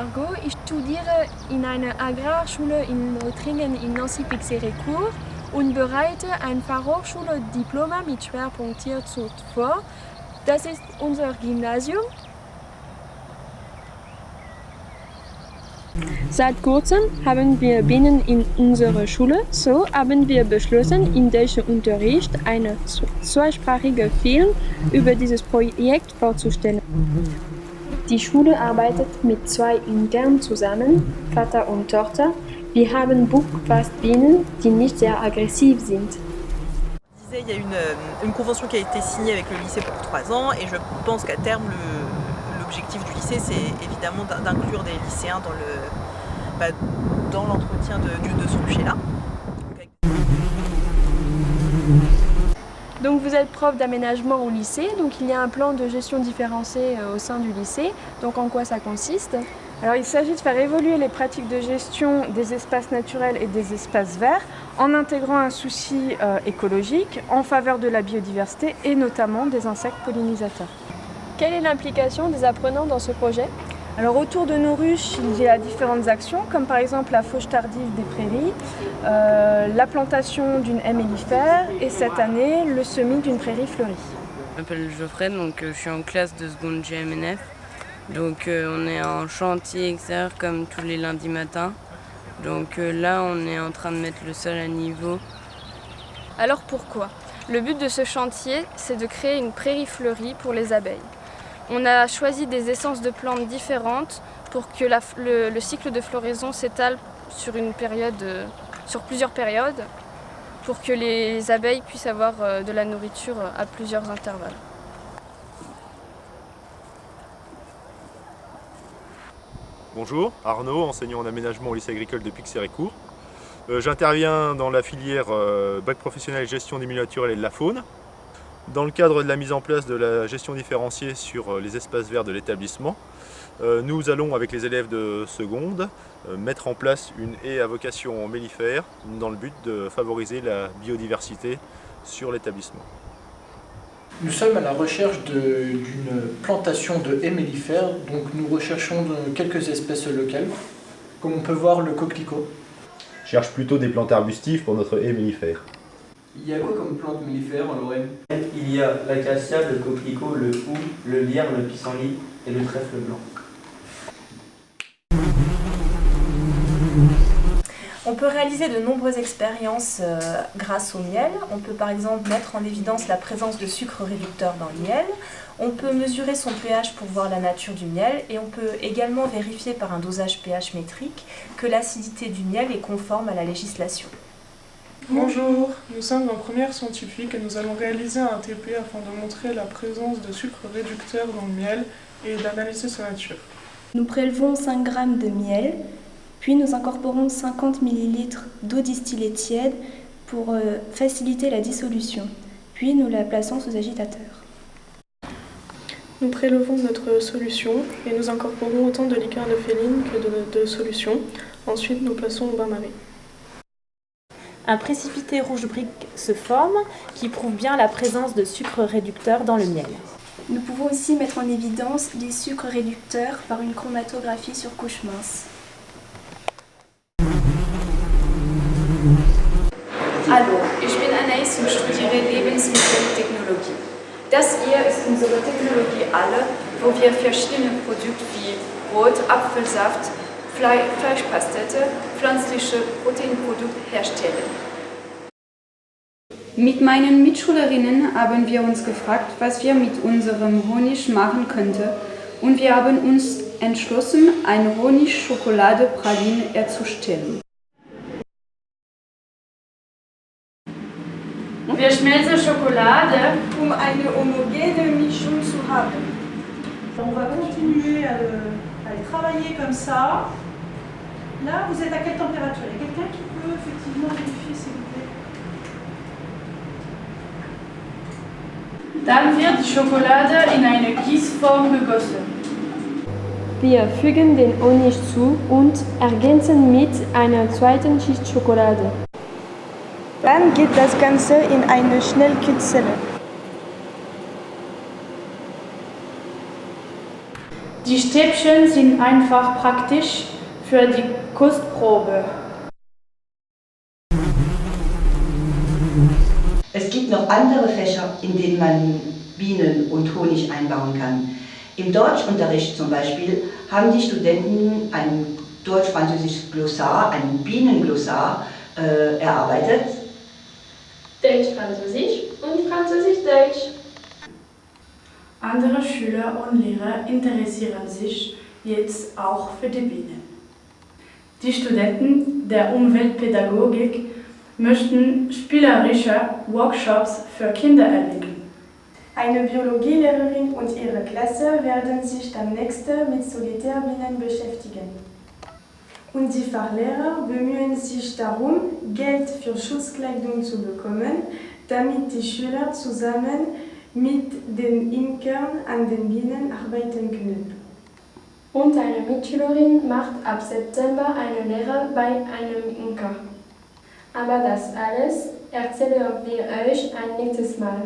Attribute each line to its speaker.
Speaker 1: Margot. Ich studiere in einer Agrarschule in Lothringen in Nancy-Pixérécourt und bereite ein Fachhochschule-Diploma mit Schwerpunkt Tierzucht vor. Das ist unser Gymnasium. Seit kurzem haben wir Bienen in unserer Schule, so haben wir beschlossen, im deutschen Unterricht einen zweisprachigen Film über dieses Projekt vorzustellen. Die Schule arbeitet mit 2 Internen zusammen, Vater und Tochter. Wir haben Buchfastbienen, die nicht sehr aggressiv sind.
Speaker 2: Il y a une convention qui a été signée avec le lycée pour 3 ans et je pense qu'à terme l'objectif du lycée c'est évidemment d'inclure des lycéens dans l'entretien de ce rucher-là.
Speaker 1: Donc vous êtes prof d'aménagement au lycée, donc il y a un plan de gestion différenciée au sein du lycée. Donc en quoi ça consiste ? Alors il s'agit de faire évoluer les pratiques de gestion des espaces naturels et des espaces verts en intégrant un souci écologique en faveur de la biodiversité et notamment des insectes pollinisateurs. Quelle est l'implication des apprenants dans ce projet ? Alors autour de nos ruches, il y a différentes actions, comme par exemple la fauche tardive des prairies, la plantation d'une haie mellifère et cette année, le semis d'une prairie fleurie.
Speaker 3: Je m'appelle Geoffrey, donc je suis en classe de seconde GMNF. Donc on est en chantier extérieur comme tous les lundis matins. Donc là, on est en train de mettre le sol à niveau.
Speaker 1: Alors pourquoi ? Le but de ce chantier, c'est de créer une prairie fleurie pour les abeilles. On a choisi des essences de plantes différentes pour que le cycle de floraison s'étale sur plusieurs périodes pour que les abeilles puissent avoir de la nourriture à plusieurs intervalles.
Speaker 4: Bonjour, Arnaud, enseignant en aménagement au lycée agricole de Pixérécourt. J'interviens dans la filière bac professionnel gestion des milieux naturels et de la faune. Dans le cadre de la mise en place de la gestion différenciée sur les espaces verts de l'établissement, nous allons avec les élèves de seconde mettre en place une haie à vocation mellifère dans le but de favoriser la biodiversité sur l'établissement.
Speaker 5: Nous sommes à la recherche d'une plantation de haies mellifères, donc nous recherchons quelques espèces locales, comme on peut voir le coquelicot.
Speaker 4: Je cherche plutôt des plantes arbustives pour notre haie mellifère.
Speaker 5: Il y a quoi comme plante mellifère en Lorraine ?
Speaker 6: Il y a l'acacia, le coquelicot, le hou, le lierre, le pissenlit et le trèfle blanc.
Speaker 7: On peut réaliser de nombreuses expériences grâce au miel. On peut par exemple mettre en évidence la présence de sucre réducteur dans le miel. On peut mesurer son pH pour voir la nature du miel et on peut également vérifier par un dosage pH métrique que l'acidité du miel est conforme à la législation.
Speaker 8: Bonjour, nous sommes en première scientifique et nous allons réaliser un TP afin de montrer la présence de sucre réducteur dans le miel et d'analyser sa nature.
Speaker 9: Nous prélevons 5 g de miel, puis nous incorporons 50 ml d'eau distillée tiède pour faciliter la dissolution. Puis nous la plaçons sous agitateur.
Speaker 8: Nous prélevons notre solution et nous incorporons autant de liqueur de féline que de solution. Ensuite, nous plaçons au bain-marie.
Speaker 7: Un précipité rouge brique se forme qui prouve bien la présence de sucre réducteur dans le miel.
Speaker 9: Nous pouvons aussi mettre en évidence les sucres réducteurs par une chromatographie sur couche mince.
Speaker 10: Hallo, ich bin Anais und studiere Lebensmitteltechnologie. Das hier ist unsere Technologie alle, wo wir verschiedene Produkte wie Brot, Apfelsaft, Fleischpastete, pflanzliche Proteinprodukte herstellen.
Speaker 11: Mit meinen Mitschülerinnen haben wir uns gefragt, was wir mit unserem Honig machen könnten, und wir haben uns entschlossen, eine Honig-Schokolade-Praline herzustellen.
Speaker 10: Wir schmelzen Schokolade, um eine homogene Mischung zu haben.
Speaker 12: On va continuer à les travailler comme ça. Là, vous êtes à quelle température? Il y a quelqu'un qui peut effectivement vérifier, s'il vous plaît?
Speaker 10: Dann wird die Schokolade in eine Gießform gegossen.
Speaker 1: Wir fügen den Honig zu und ergänzen mit einer zweiten Schicht Schokolade.
Speaker 13: Dann geht das Ganze in eine Schnellkühlzelle.
Speaker 14: Die Stäbchen sind einfach praktisch für die Kostprobe.
Speaker 15: Es gibt noch andere Fächer, in denen man Bienen und Honig einbauen kann. Im Deutschunterricht zum Beispiel haben die Studenten ein deutsch-französisches Glossar, ein Bienenglossar erarbeitet.
Speaker 1: Deutsch-Französisch und Französisch-Deutsch.
Speaker 14: Andere Schüler und Lehrer interessieren sich jetzt auch für die Bienen. Die Studenten der Umweltpädagogik möchten spielerische Workshops für Kinder erleben.
Speaker 9: Eine Biologielehrerin und ihre Klasse werden sich demnächst mit Solitärbienen beschäftigen. Und die Fachlehrer bemühen sich darum, Geld für Schutzkleidung zu bekommen, damit die Schüler zusammen mit den Imkern an den Bienen arbeiten können.
Speaker 1: Und eine Mitschülerin macht ab September eine Lehre bei einem Imker. Aber das alles erzählen wir euch ein nächstes Mal.